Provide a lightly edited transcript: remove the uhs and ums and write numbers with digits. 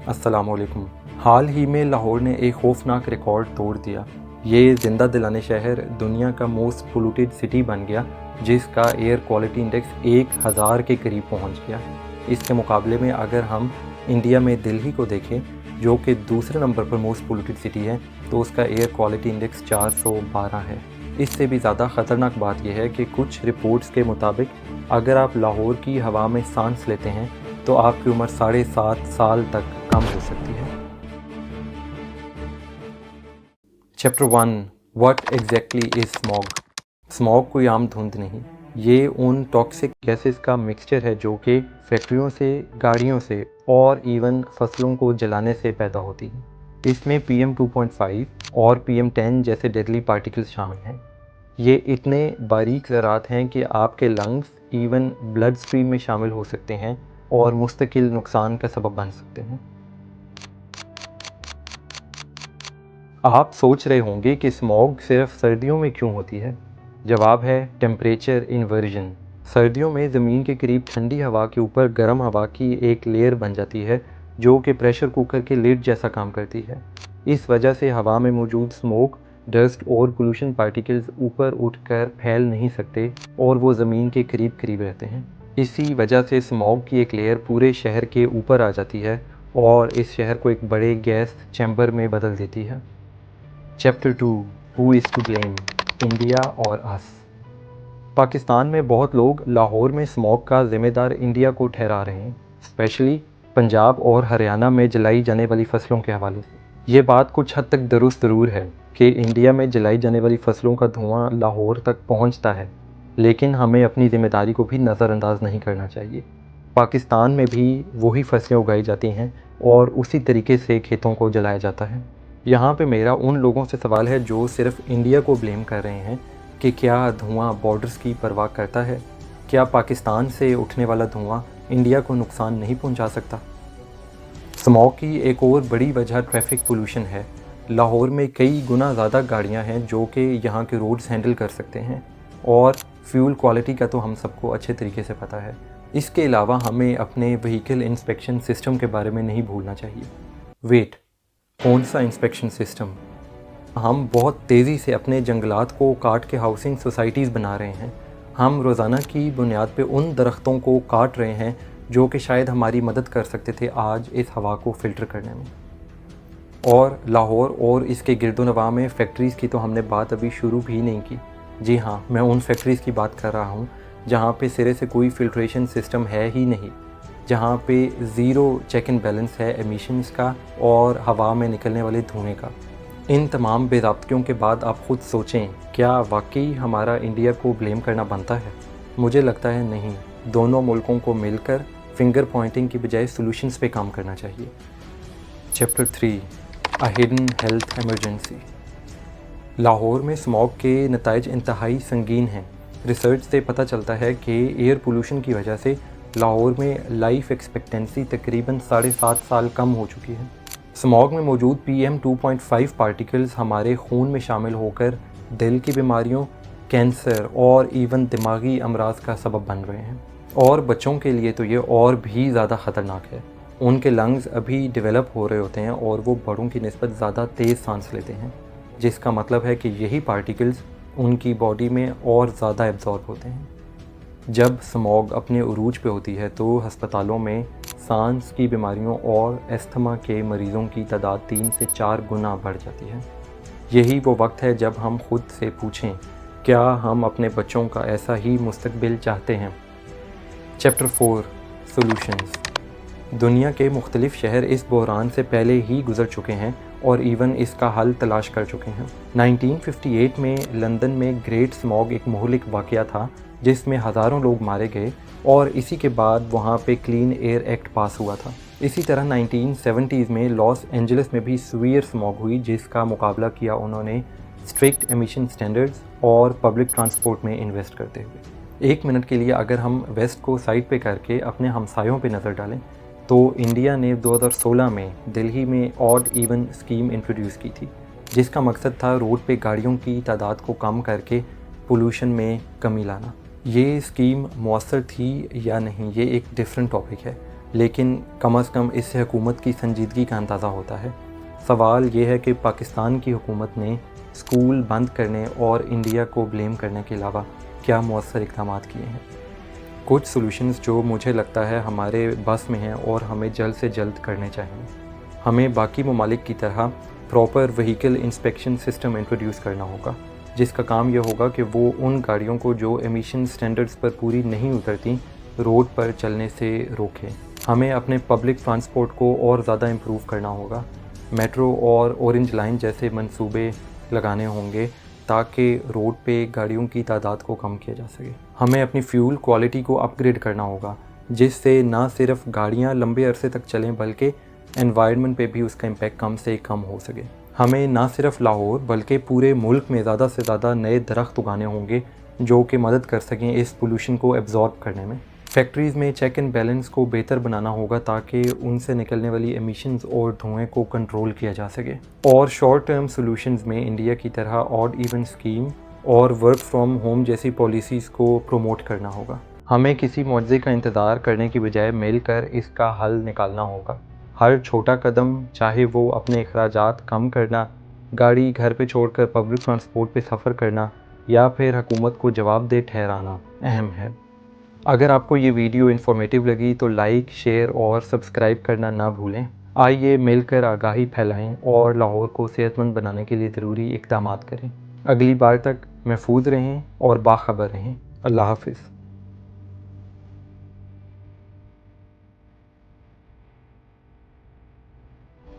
अस्सलामुअलैकुम। हाल ही में लाहौर ने एक खौफनाक रिकॉर्ड तोड़ दिया। ये ज़िंदा दिलाने शहर दुनिया का मोस्ट पोल्यूटेड सिटी बन गया, जिसका एयर क्वालिटी इंडेक्स 1000 के करीब पहुंच गया। इसके मुकाबले में अगर हम इंडिया में दिल्ली को देखें, जो कि दूसरे नंबर पर मोस्ट पोल्यूटेड सिटी है, तो उसका एयर क्वालिटी इंडेक्स 412 है। इससे भी ज़्यादा ख़तरनाक बात यह है कि कुछ रिपोर्ट्स के मुताबिक अगर आप लाहौर की हवा में सांस लेते हैं तो आपकी उम्र 7.5 साल तक कम हो सकती है। Chapter 1, what exactly is smog. Smog कोई आम धुंध नहीं, ये उन टॉक्सिक गैसेस का मिक्सचर है जो कि फैक्ट्रियों से, गाड़ियों से और इवन फसलों को जलाने से पैदा होती है। इसमें PM 2.5 और PM 10 जैसे डेडली पार्टिकल्स शामिल हैं। ये इतने बारीक ज़रात हैं कि आपके लंग्स, इवन ब्लड स्ट्रीम में शामिल हो सकते हैं और मुस्तकिल नुकसान का सबब बन सकते हैं। आप सोच रहे होंगे कि स्मॉग सिर्फ सर्दियों में क्यों होती है। जवाब है टेम्परेचर इन्वर्जन। सर्दियों में ज़मीन के करीब ठंडी हवा के ऊपर गर्म हवा की एक लेयर बन जाती है जो कि प्रेशर कुकर के लिड जैसा काम करती है। इस वजह से हवा में मौजूद स्मोक, डस्ट और पोल्यूशन पार्टिकल्स ऊपर उठकर फैल नहीं सकते और वो ज़मीन के करीब करीब रहते हैं। इसी वजह से स्मॉग की एक लेयर पूरे शहर के ऊपर आ जाती है और इस शहर को एक बड़े गैस चैम्बर में बदल देती है। Chapter 2, who is to blame, India और अस। पाकिस्तान में बहुत लोग लाहौर में स्मॉग का ज़िम्मेदार इंडिया को ठहरा रहे हैं, स्पेशली पंजाब और हरियाणा में जलाई जाने वाली फसलों के हवाले से। ये बात कुछ हद तक दुरुस्त ज़रूर है कि इंडिया में जलाई जाने वाली फसलों का धुआं लाहौर तक पहुंचता है, लेकिन हमें अपनी ज़िम्मेदारी को भी नज़रअंदाज नहीं करना चाहिए। पाकिस्तान में भी वही फसलें उगाई जाती हैं और उसी तरीके से खेतों को जलाया जाता है। यहाँ पे मेरा उन लोगों से सवाल है जो सिर्फ इंडिया को ब्लेम कर रहे हैं कि क्या धुआं बॉर्डर्स की परवाह करता है? क्या पाकिस्तान से उठने वाला धुआं इंडिया को नुकसान नहीं पहुँचा सकता? स्मॉग की एक और बड़ी वजह ट्रैफिक पोल्यूशन है। लाहौर में कई गुना ज़्यादा गाड़ियाँ हैं जो कि यहाँ के रोड्स हैंडल कर सकते हैं और फ्यूल क्वालिटी का तो हम सबको अच्छे तरीके से पता है। इसके अलावा हमें अपने व्हीकल इंस्पेक्शन सिस्टम के बारे में नहीं भूलना चाहिए। वेट, कौन सा इंस्पेक्शन सिस्टम? हम बहुत तेज़ी से अपने जंगलात को काट के हाउसिंग सोसाइटीज़ बना रहे हैं। हम रोज़ाना की बुनियाद पे उन दरख्तों को काट रहे हैं जो कि शायद हमारी मदद कर सकते थे आज इस हवा को फ़िल्टर करने में। और लाहौर और इसके गिरदोनवा में फ़ैक्ट्रीज़ की तो हमने बात अभी शुरू भी नहीं की। जी हाँ, मैं उन फैक्ट्रीज़ की बात कर रहा हूँ जहाँ पे सिरे से कोई फ़िल्ट्रेशन सिस्टम है ही नहीं, जहाँ पे ज़ीरो चेक एंड बैलेंस है एमिशंस का और हवा में निकलने वाले धुएँ का। इन तमाम बेज़ाब्तियों के बाद आप ख़ुद सोचें, क्या वाकई हमारा इंडिया को ब्लेम करना बनता है? मुझे लगता है नहीं। दोनों मुल्कों को मिलकर फिंगर पॉइंटिंग की बजाय सॉल्यूशंस पे काम करना चाहिए। Chapter 3, a hidden health emergency. Lahore में स्मॉग के नताइज इंतहाई संगीन हैं। रिसर्च से पता चलता है कि एयर पोल्यूशन की वजह से लाहौर में लाइफ एक्सपेक्टेंसी तकरीबन 7.5 साल कम हो चुकी है। स्मॉग में मौजूद PM 2.5 पार्टिकल्स हमारे खून में शामिल होकर दिल की बीमारियों, कैंसर और इवन दिमागी अमराज का सबब बन रहे हैं। और बच्चों के लिए तो ये और भी ज़्यादा ख़तरनाक है। उनके लंग्स अभी डेवलप हो रहे होते हैं और वो बड़ों की निस्बत ज़्यादा तेज़ सांस लेते हैं, जिसका मतलब है कि यही पार्टिकल्स उनकी बॉडी में और ज़्यादा एब्जॉर्ब होते हैं। जब स्मॉग अपने उरूज पे होती है तो अस्पतालों में सांस की बीमारियों और अस्थमा के मरीज़ों की तादाद 3 से 4 गुना बढ़ जाती है। यही वो वक्त है जब हम खुद से पूछें, क्या हम अपने बच्चों का ऐसा ही मुस्तकबिल चाहते हैं? Chapter 4, solutions. दुनिया के मुख्तलिफ शहर इस बहरान से पहले ही गुजर चुके हैं और इवन इसका हल तलाश कर चुके हैं। 1958 में लंदन में ग्रेट स्मॉग एक मोहलिक वाक़या था जिसमें हज़ारों लोग मारे गए और इसी के बाद वहाँ पे क्लीन एयर एक्ट पास हुआ था। इसी तरह 1970s में लॉस एंजलिस में भी सीवियर स्मॉग हुई, जिसका मुकाबला किया उन्होंने स्ट्रिक्ट एमिशन स्टैंडर्ड्स और पब्लिक ट्रांसपोर्ट में इन्वेस्ट करते हुए। एक मिनट के लिए अगर हम वेस्ट को साइड पे करके अपने हमसायों पे नज़र डालें तो इंडिया ने 2016 में दिल्ली में ऑड इवन स्कीम इंट्रोड्यूस की थी, जिसका मकसद था रोड पे गाड़ियों की तादाद को कम करके पोल्यूशन में कमी लाना। ये स्कीम मौसर थी या नहीं, ये एक डिफरेंट टॉपिक है, लेकिन कम अज़ कम इससे हुकूमत की संजीदगी का अंदाज़ा होता है। सवाल ये है कि पाकिस्तान की हुकूमत ने स्कूल बंद करने और इंडिया को ब्लेम करने के अलावा क्या मौसर इक़दाम किए हैं। कुछ सॉल्यूशंस जो मुझे लगता है हमारे बस में हैं और हमें जल्द से जल्द करने चाहिए। हमें बाकी ममालिक की तरह proper vehicle inspection system introduce करना होगा, जिसका काम यह होगा कि वो उन गाड़ियों को जो एमिशन स्टैंडर्ड्स पर पूरी नहीं उतरती रोड पर चलने से रोके। हमें अपने पब्लिक ट्रांसपोर्ट को और ज़्यादा इम्प्रूव करना होगा। मेट्रो और ऑरेंज लाइन जैसे मंसूबे लगाने होंगे ताकि रोड पे गाड़ियों की तादाद को कम किया जा सके। हमें अपनी फ्यूल क्वालिटी को अपग्रेड करना होगा, जिससे ना सिर्फ गाड़ियाँ लंबे अरसे तक चलें बल्कि एनवायरनमेंट पे भी उसका इम्पैक्ट कम से कम हो सके। हमें ना सिर्फ लाहौर बल्कि पूरे मुल्क में ज़्यादा से ज़्यादा नए दरख्त उगाने होंगे जो कि मदद कर सकें इस पोल्यूशन को एब्जॉर्ब करने में। फैक्ट्रीज़ में चेक एंड बैलेंस को बेहतर बनाना होगा ताकि उनसे निकलने वाली एमिशंस और धुएँ को कंट्रोल किया जा सके। और शॉर्ट टर्म सॉल्यूशंस में इंडिया की तरह ऑड इवन स्कीम और वर्क फ्रॉम होम जैसी पॉलिसीज़ को प्रमोट करना होगा। हमें किसी मुआवजे का इंतज़ार करने की बजाय मिलकर इसका हल निकालना होगा। हर छोटा कदम, चाहे वो अपने अखराजात कम करना, गाड़ी घर पे छोड़कर पब्लिक ट्रांसपोर्ट पे सफ़र करना या फिर हुकूमत को जवाबदेह ठहराना, अहम है। अगर आपको ये वीडियो इन्फॉर्मेटिव लगी तो लाइक, शेयर और सब्सक्राइब करना ना भूलें। आइए मिलकर आगाही फैलाएं और लाहौर को सेहतमंद बनाने के लिए ज़रूरी इक़दामात करें। अगली बार तक महफूज रहें और बाखबर रहें। अल्लाह हाफ़िज़।